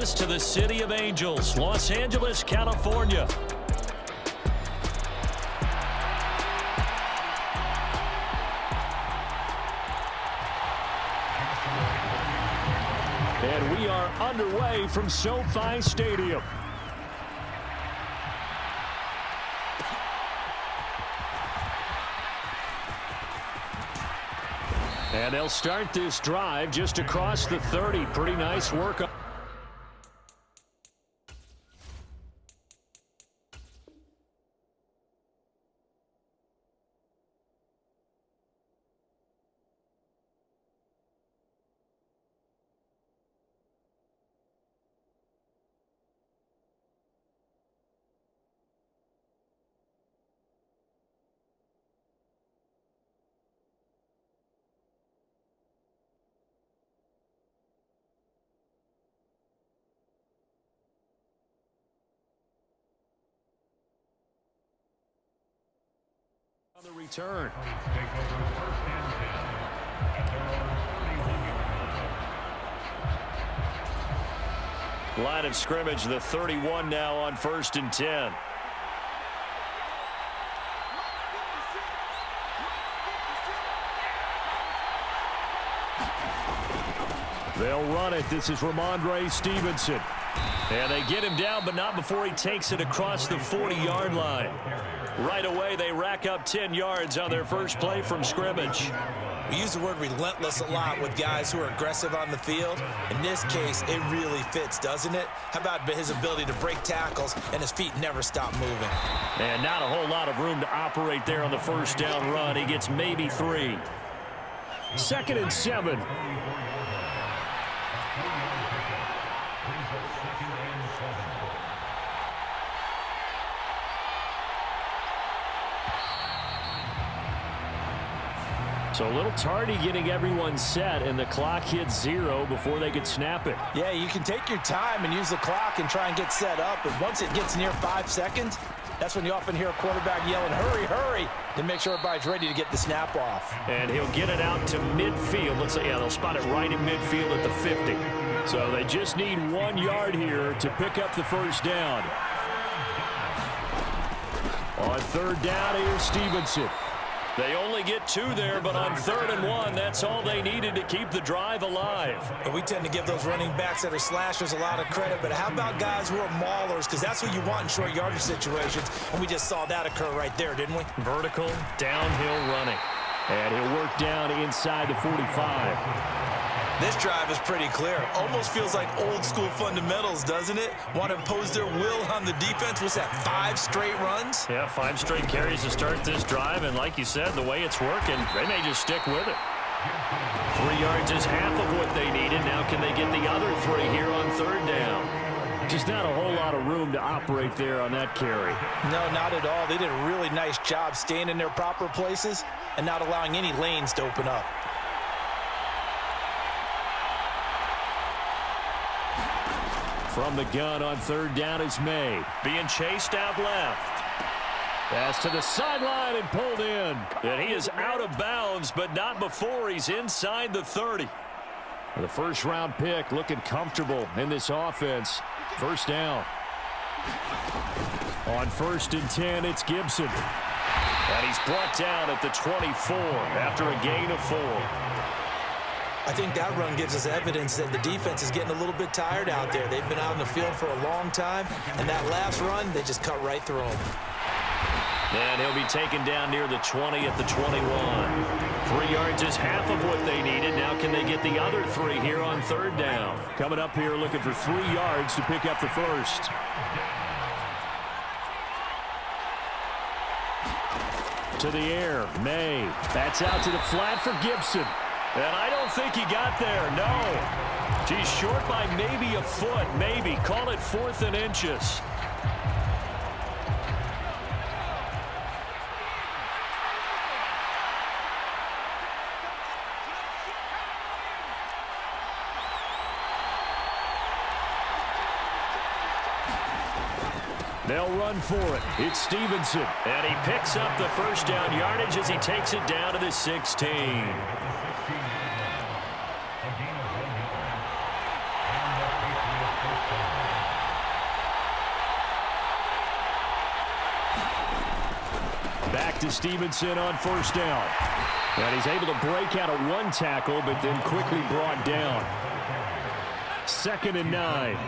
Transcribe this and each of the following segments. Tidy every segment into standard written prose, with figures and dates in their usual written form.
To the City of Angels, Los Angeles, California. And we are underway from SoFi Stadium. And they'll start this drive just across the 30. Pretty nice work. On the return. Line of scrimmage, the 31 now on 1st and 10. They'll run it. This is Ramondre Stevenson. And they get him down, but not before he takes it across the 40-yard line. Right away, they rack up 10 yards on their first play from scrimmage. We use the word relentless a lot with guys who are aggressive on the field. In this case, it really fits, doesn't it? How about his ability to break tackles and his feet never stop moving? And not a whole lot of room to operate there on the first down run. He gets maybe 3. 2nd and 7. So a little tardy getting everyone set, and the clock hits 0 before they could snap it. Yeah, you can take your time and use the clock and try and get set up, but once it gets near 5 seconds, that's when you often hear a quarterback yelling, hurry, hurry, to make sure everybody's ready to get the snap off. And he'll get it out to midfield. Let's say, yeah, they'll spot it right in midfield at the 50. So they just need 1 yard here to pick up the first down. On 3rd down, here's Stevenson. They only get 2 there, but on 3rd and 1, that's all they needed to keep the drive alive. And we tend to give those running backs that are slashers a lot of credit, but how about guys who are maulers? Because that's what you want in short yardage situations, and we just saw that occur right there, didn't we? Vertical, downhill running. And he'll work down inside the 45. This drive is pretty clear. Almost feels like old school fundamentals, doesn't it? Want to impose their will on the defense. What's that, 5 straight runs? Yeah, 5 straight carries to start this drive. And like you said, the way it's working, they may just stick with it. 3 yards is half of what they needed. Now can they get the other 3 here on 3rd down? Just not a whole lot of room to operate there on that carry. No, not at all. They did a really nice job staying in their proper places and not allowing any lanes to open up. From the gun on 3rd down is May. Being chased out left. Pass to the sideline and pulled in. And he is out of bounds, but not before he's inside the 30. The first round pick looking comfortable in this offense. 1st down. On 1st and 10, it's Gibson. And he's brought down at the 24 after a gain of 4. I think that run gives us evidence that the defense is getting a little bit tired out there. They've been out in the field for a long time, and that last run, they just cut right through them. And he'll be taken down near the 20 at the 21. 3 yards is half of what they needed. Now can they get the other 3 here on 3rd down? Coming up here looking for 3 yards to pick up the first. To the air, May. That's out to the flat for Gibson. And I don't think he got there, no. He's short by maybe a foot, maybe. Call it 4th and inches. They'll run for it. It's Stevenson. And he picks up the first down yardage as he takes it down to the 16. Back to Stevenson on first down. And he's able to break out of one tackle, but then quickly brought down. 2nd and 9.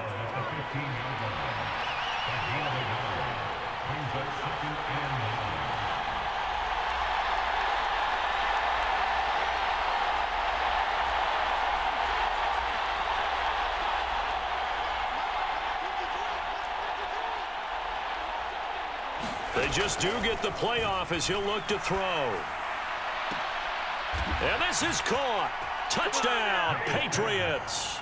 They just do get the playoff as he'll look to throw. And this is caught. Touchdown, Patriots.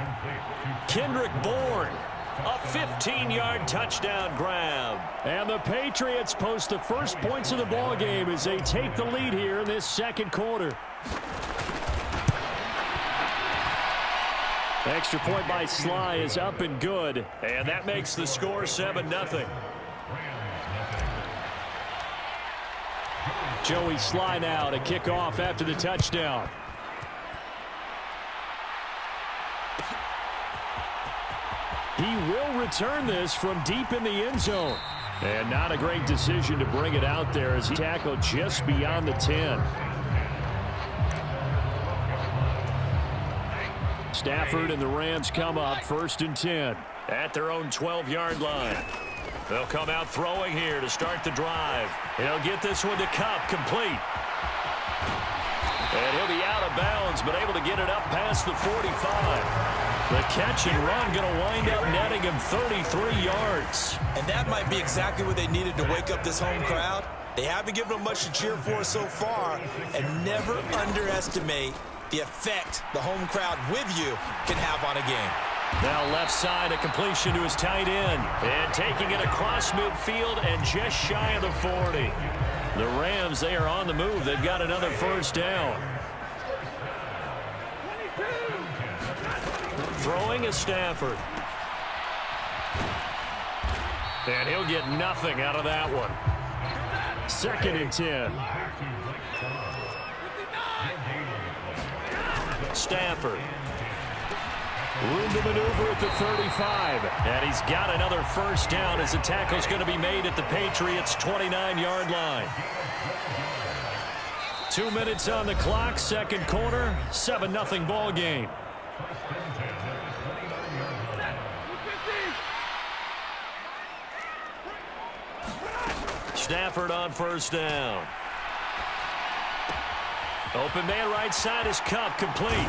Kendrick Bourne, a 15-yard touchdown grab. And the Patriots post the first points of the ball game as they take the lead here in this second quarter. Extra point by Sly is up and good. And that makes the score 7-0. Joey Sly now to kick off after the touchdown. He will return this from deep in the end zone. And not a great decision to bring it out there as he tackled just beyond the 10. Stafford and the Rams come up 1st and 10 at their own 12-yard line. They'll come out throwing here to start the drive. He'll get this one to Kupp, complete. And he'll be out of bounds, but able to get it up past the 45. The catch and run going to wind up netting him 33 yards. And that might be exactly what they needed to wake up this home crowd. They haven't given them much to cheer for so far, and never underestimate the effect the home crowd with you can have on a game. Now left side, a completion to his tight end. And taking it across midfield and just shy of the 40. The Rams, they are on the move. They've got another first down. Throwing is Stafford. And he'll get nothing out of that one. 2nd and 10. Stafford. Room to maneuver at the 35. And he's got another first down as the tackle's going to be made at the Patriots' 29-yard line. 2 minutes on the clock, second quarter, 7-0 ball game. Stafford on first down. Open man right side is Kupp, complete.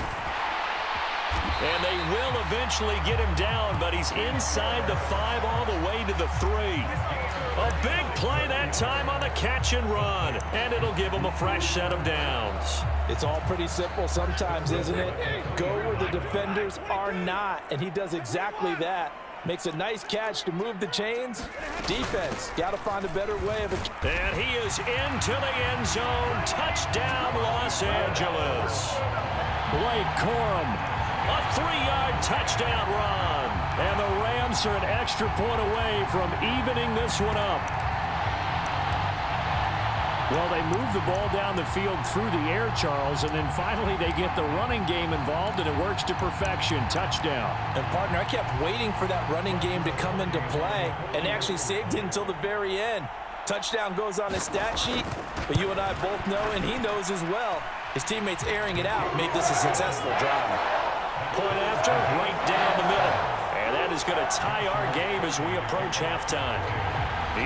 And they will eventually get him down, but he's inside the 5 all the way to the 3. A big play that time on the catch and run, and it'll give him a fresh set of downs. It's all pretty simple sometimes, isn't it? Go where the defenders are not, and he does exactly that. Makes a nice catch to move the chains. Defense, got to find a better way of it. And he is into the end zone. Touchdown, Los Angeles. Blake Corum, a 3-yard touchdown run. And the Rams are an extra point away from evening this one up. Well, they move the ball down the field through the air, Charles, and then finally they get the running game involved, and it works to perfection. Touchdown. And, partner, I kept waiting for that running game to come into play and actually saved it until the very end. Touchdown goes on his stat sheet, but you and I both know, and he knows as well, his teammates airing it out made this a successful drive. Point after, right down the middle. And that is going to tie our game as we approach halftime.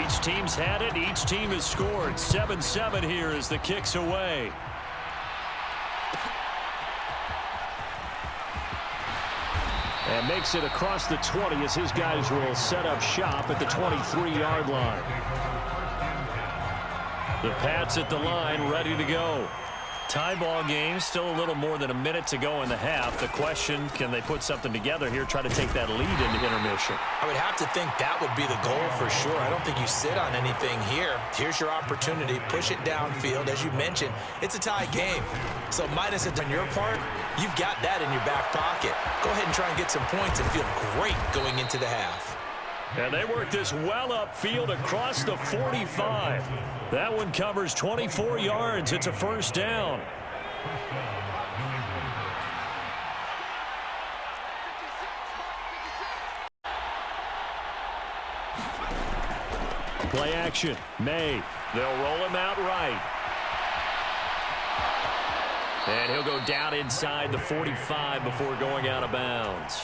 Each team's had it. Each team has scored. 7-7 here as the kick's away. And makes it across the 20 as his guys will set up shop at the 23-yard line. The Pats at the line, ready to go. Tie ball game, still a little more than a minute to go in the half. The question, can they put something together here, try to take that lead into intermission? I would have to think that would be the goal for sure. I don't think you sit on anything here. Here's your opportunity. Push it downfield. As you mentioned, it's a tie game. So minus it on your part, you've got that in your back pocket. Go ahead and try and get some points and feel great going into the half. And they work this well upfield across the 45. That one covers 24 yards. It's a first down. Play action. May. They'll roll him out right. And he'll go down inside the 45 before going out of bounds.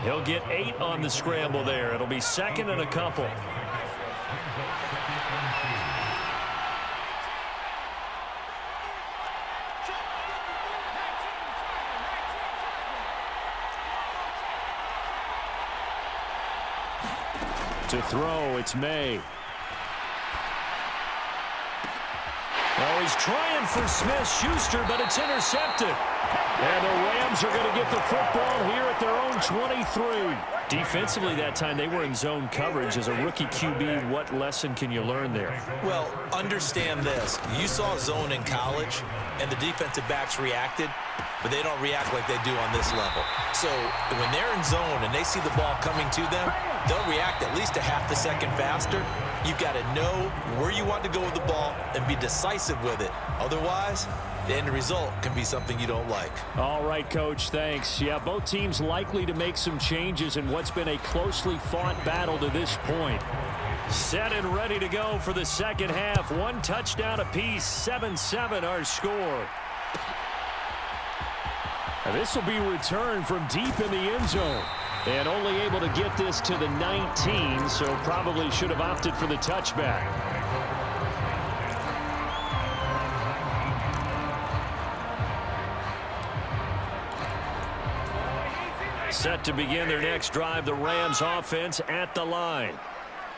He'll get 8 on the scramble there. It'll be second and a couple. To throw, it's May. Oh, he's trying for Smith-Schuster, but it's intercepted. And the Rams are going to get the football here at their own 23. Defensively that time, they were in zone coverage. As a rookie QB, what lesson can you learn there? Well, understand this. You saw zone in college, and the defensive backs reacted, but they don't react like they do on this level. So when they're in zone and they see the ball coming to them, they'll react at least a half the second faster. You've got to know where you want to go with the ball and be decisive with it. Otherwise, the end result can be something you don't like. All right, Coach, thanks. Yeah, both teams likely to make some changes in what's been a closely fought battle to this point. Set and ready to go for the second half. 1 touchdown apiece, 7-7 our score. Now, this will be returned from deep in the end zone. And only able to get this to the 19, so probably should have opted for the touchback. Set to begin their next drive, the Rams offense at the line.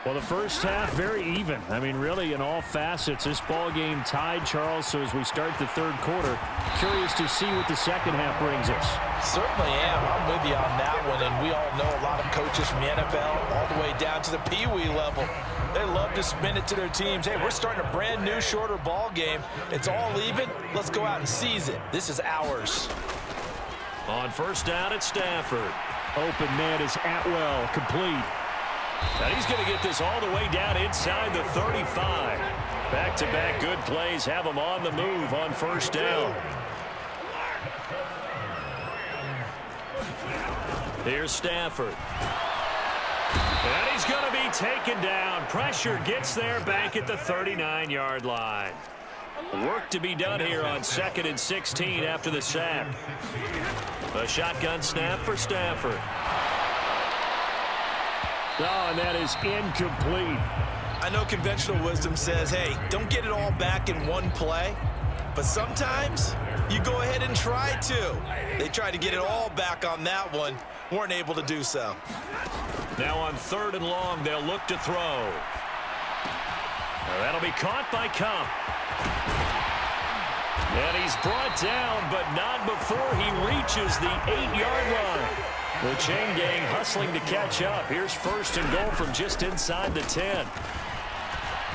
Well, the first half, very even. I mean, really, in all facets, this ball game tied, Charles. So as we start the third quarter, curious to see what the second half brings us. Certainly am. I'm with you on that one. And we all know a lot of coaches from the NFL all the way down to the Pee-wee level. They love to spin it to their teams. Hey, we're starting a brand new, shorter ball game. It's all even. Let's go out and seize it. This is ours. On first down, it's Stafford. Open man is Atwell, complete. And he's going to get this all the way down inside the 35. Back-to-back good plays have him on the move on first down. Here's Stafford. And he's going to be taken down. Pressure gets there back at the 39-yard line. Work to be done here on 2nd and 16 after the sack. A shotgun snap for Stafford. Oh, and that is incomplete. I know conventional wisdom says, hey, don't get it all back in one play. But sometimes you go ahead and try to. They tried to get it all back on that one. Weren't able to do so. Now on 3rd and long, they'll look to throw. That'll be caught by Kupp. And he's brought down, but not before he reaches the 8-yard line. The chain gang hustling to catch up. Here's 1st and goal from just inside the 10.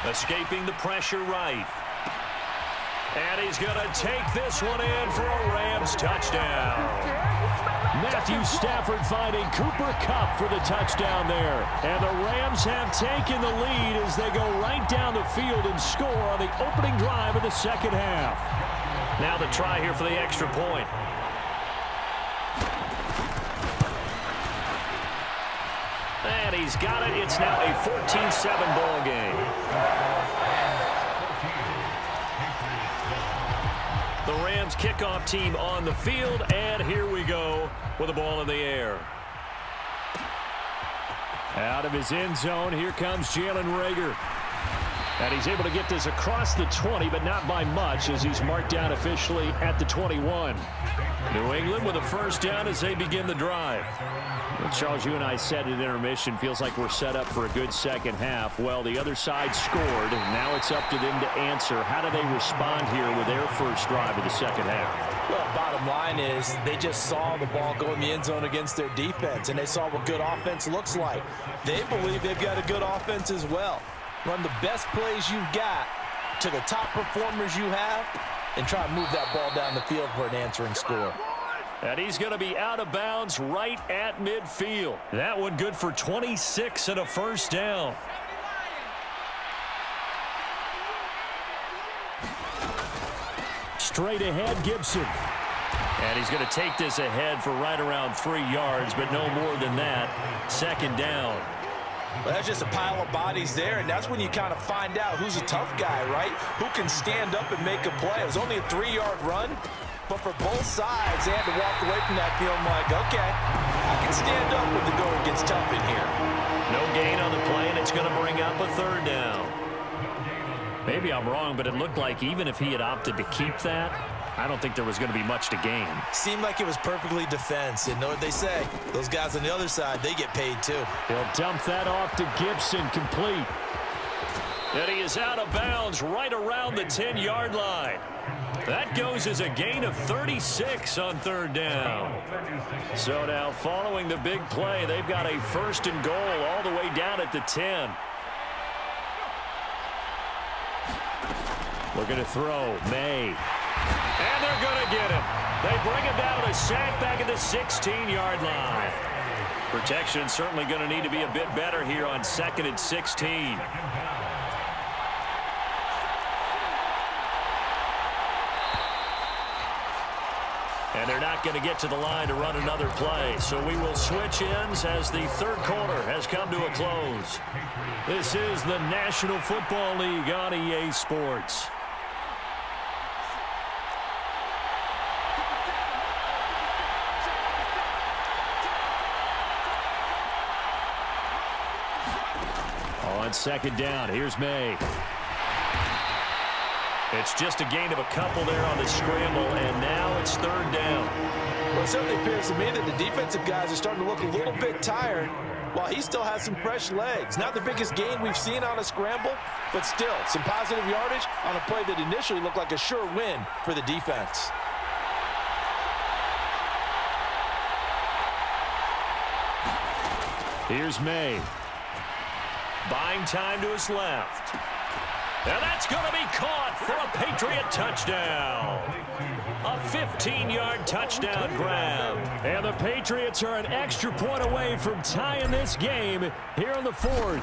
Escaping the pressure right. And he's going to take this one in for a Rams touchdown. Matthew Stafford finding Cooper Kupp for the touchdown there. And the Rams have taken the lead as they go right down the field and score on the opening drive of the second half. Now the try here for the extra point. And he's got it. It's now a 14-7 ball game. The Rams kickoff team on the field, and here we go with the ball in the air. Out of his end zone, here comes Jalen Reagor. And he's able to get this across the 20, but not by much, as he's marked down officially at the 21. New England with a first down as they begin the drive. Well, Charles, you and I said at intermission, feels like we're set up for a good second half. Well, the other side scored, and now it's up to them to answer. How do they respond here with their first drive of the second half? Well, bottom line is they just saw the ball go in the end zone against their defense, and they saw what good offense looks like. They believe they've got a good offense as well. Run the best plays you've got to the top performers you have and try to move that ball down the field for an answering score. And he's going to be out of bounds right at midfield. That one good for 26 and a first down. Straight ahead, Gibson. And he's going to take this ahead for right around 3 yards, but no more than that. Second down. Well, that's just a pile of bodies there, and that's when you kind of find out who's a tough guy, right? Who can stand up and make a play. It was only a 3-yard run, but for both sides, they had to walk away from that feeling like, okay, I can stand up when the going gets tough in here. No gain on the play, and it's going to bring up a 3rd down. Maybe I'm wrong, but it looked like even if he had opted to keep that, I don't think there was going to be much to gain. Seemed like it was perfectly defense. And know what they say? Those guys on the other side, they get paid too. He'll dump that off to Gibson, complete. And he is out of bounds right around the 10-yard line. That goes as a gain of 36 on 3rd down. So now following the big play, they've got a 1st and goal all the way down at the 10. Looking to throw, May. And they're going to get him. They bring him down to a sack back at the 16-yard line. Protection certainly going to need to be a bit better here on 2nd and 16. And they're not going to get to the line to run another play. So we will switch ends as the 3rd quarter has come to a close. This is the National Football League on EA Sports. On 2nd down, here's May. It's just a gain of a couple there on the scramble, and now it's 3rd down. Well, it certainly appears to me that the defensive guys are starting to look a little bit tired while he still has some fresh legs. Not the biggest gain we've seen on a scramble, but still some positive yardage on a play that initially looked like a sure win for the defense. Here's May. Buying time to his left. And that's going to be caught for a Patriot touchdown. A 15-yard touchdown grab. And the Patriots are an extra point away from tying this game here in the 4th.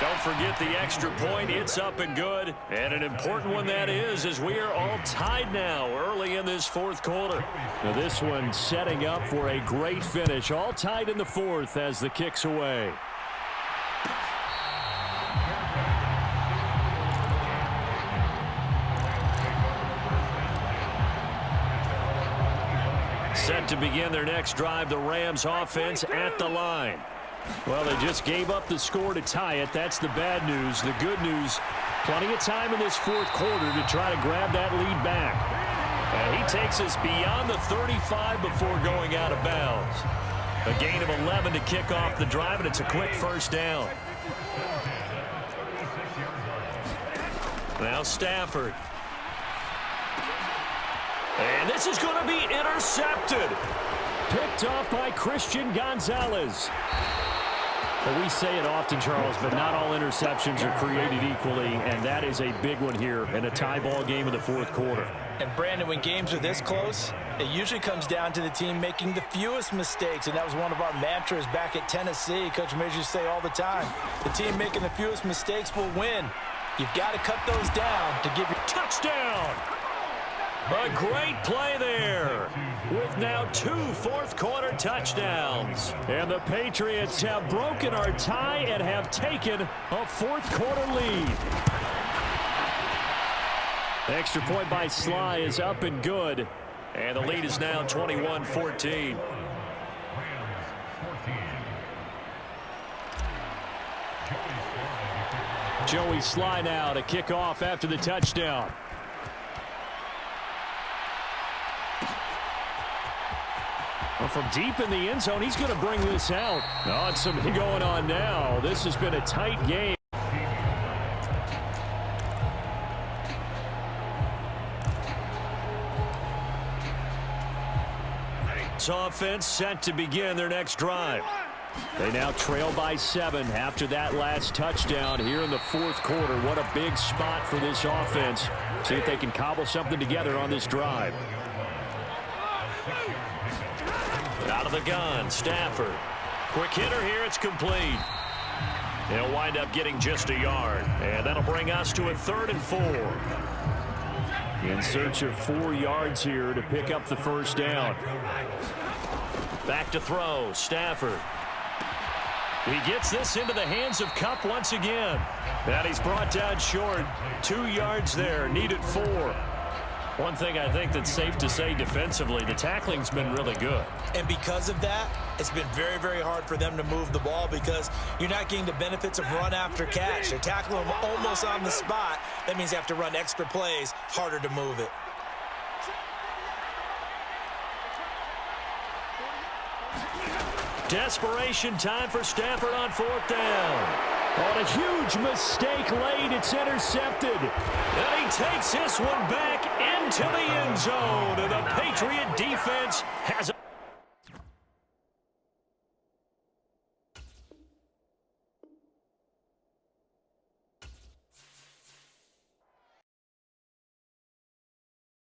Don't forget the extra point. It's up and good. And an important one that is, as we are all tied now early in this 4th quarter. Now this one setting up for a great finish. All tied in the 4th as the kick's away. Set to begin their next drive, the Rams offense at the line. Well, they just gave up the score to tie it. That's the bad news. The good news, plenty of time in this 4th quarter to try to grab that lead back. And he takes us beyond the 35 before going out of bounds. A gain of 11 to kick off the drive, and it's a quick 1st down. Now Stafford. And this is going to be intercepted. Picked off by Christian Gonzalez. Well, we say it often, Charles, but not all interceptions are created equally, and that is a big one here in a tie ball game in the 4th quarter. And, Brandon, when games are this close, it usually comes down to the team making the fewest mistakes, and that was one of our mantras back at Tennessee. Coach Major used to say all the time, the team making the fewest mistakes will win. You've got to cut those down to give you touchdown. A great play there with now 2 4th-quarter touchdowns. And the Patriots have broken our tie and have taken a 4th-quarter lead. Extra point by Sly is up and good. And the lead is now 21-14. Joey Sly now to kick off after the touchdown. Well, from deep in the end zone, he's going to bring this out. Oh, it's something going on now. This has been a tight game. Offense set to begin their next drive. They now trail by 7 after that last touchdown here in the 4th quarter. What a big spot for this offense. See if they can cobble something together on this drive. Out of the gun, Stafford. Quick hitter here, it's complete. They'll wind up getting just a yard. And that'll bring us to a 3rd and 4. In search of 4 yards here to pick up the 1st down. Back to throw, Stafford. He gets this into the hands of Kupp once again. And he's brought down short. 2 yards there, needed 4. One thing I think that's safe to say defensively, the tackling's been really good. And because of that, it's been very, very hard for them to move the ball because you're not getting the benefits of run after catch. They're tackling them almost on the spot. That means you have to run extra plays, harder to move it. Desperation time for Stafford on 4th down. On a huge mistake late, it's intercepted. And he takes this one back into the end zone. And the Patriot defense has